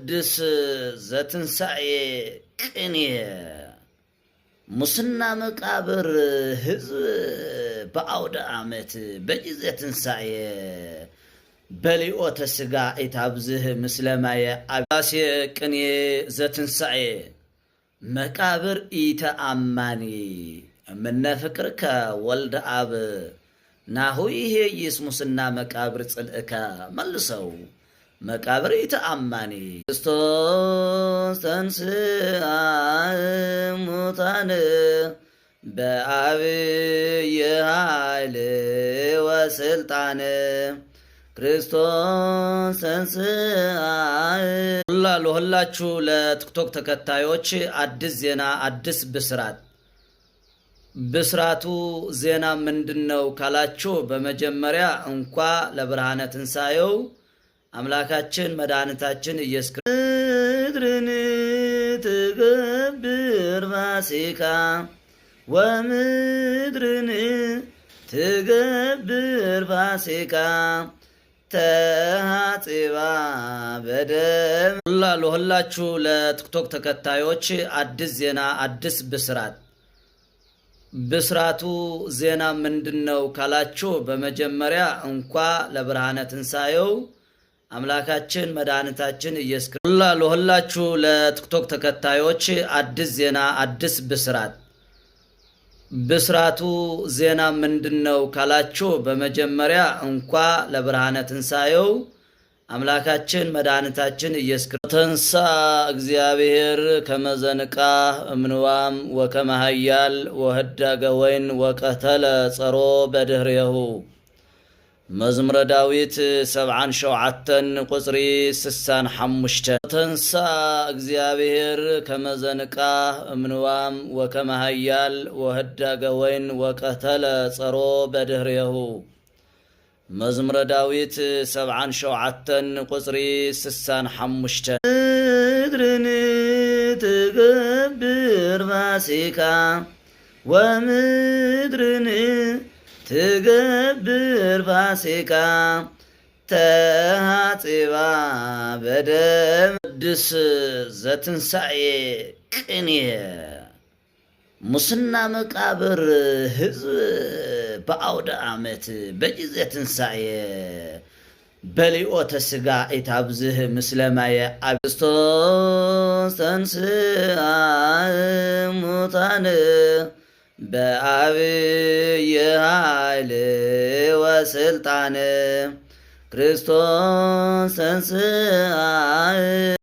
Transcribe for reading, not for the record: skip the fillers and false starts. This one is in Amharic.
ቅዱስ ዘትንሣኤ ቅኔ ሙስና መቃብር ህዝብ በአውደ ዓመት በጊዜ ትንሣኤ በሊኦተ ሥጋ ኢታብዝህ ምስለማየ አባሴ ቅኔ ዘትንሣኤ መቃብር ኢተአማኒ እምነ ፍቅርከ ወልደ አብ ናሁ ይሄ ሙስና መቃብር ጽልእከ መልሰው መቃብር ኢተአማኒ ክርስቶስ ተንሥአ እሙታን በዐቢይ ኃይል ወሥልጣን ክርስቶስ ተንሥአ። ሁላችሁ ለቲክቶክ ተከታዮች አዲስ ዜና አዲስ ብስራት። ብስራቱ ዜና ምንድነው ካላችሁ በመጀመሪያ እንኳ ለብርሃነ ትንሣኤው አምላካችን መድኃኒታችን ኢየሱስ ክርስቶስ ምድርን ትገብር ፋሲካ ወምድርን ትገብር ፋሲካ ተሐጽባ በደም። ሁላችሁ ለቲክቶክ ተከታዮች አዲስ ዜና አዲስ ብስራት። ብስራቱ ዜና ምንድነው ካላችሁ በመጀመሪያ እንኳ ለብርሃነ ትንሣኤው አምላካችን መድኃኒታችን ኢየሱስ ክርስቶስ። ሁላችሁ ለቲክቶክ ተከታዮች አዲስ ዜና አዲስ ብስራት። ብስራቱ ዜና ምንድነው ካላችሁ በመጀመሪያ እንኳ ለብርሃነ ትንሣኤው አምላካችን መድኃኒታችን ኢየሱስ ክርስቶስ ተንሳ እግዚአብሔር ከመዘንቃ እምንዋም ወከመሃያል ወህዳገ ወይን ወቀተለ ጸሮ በድህሬሁ መዝሙረ ዳዊት 77 ቁጽሪ 65 ተንሳ እግዚአብሔር ከመዘንቃ እምንዋም ወከመሃያል ወህዳገ ወይን ወቀተለ ጸሮ በድህሬሁ መዝሙረ ዳዊት 77 ቁጽሪ 65 ምድርን ትገብር ፋሲካ ወምድርን ትገብር ፋሲካ ተሐጽባ በደም። ቅዱስ ዘትንሣኤ ቅኔ ሙስና መቃብር ህዝብ በአውደ ዓመት በጊዜ ትንሣኤ በሊኦተ ሥጋ ኢታብዝህ ምስለማየ ክርስቶስ ተንሥአ እሙታን በዐቢይ ኃይል ወሥልጣን ክርስቶስ ተንሥአ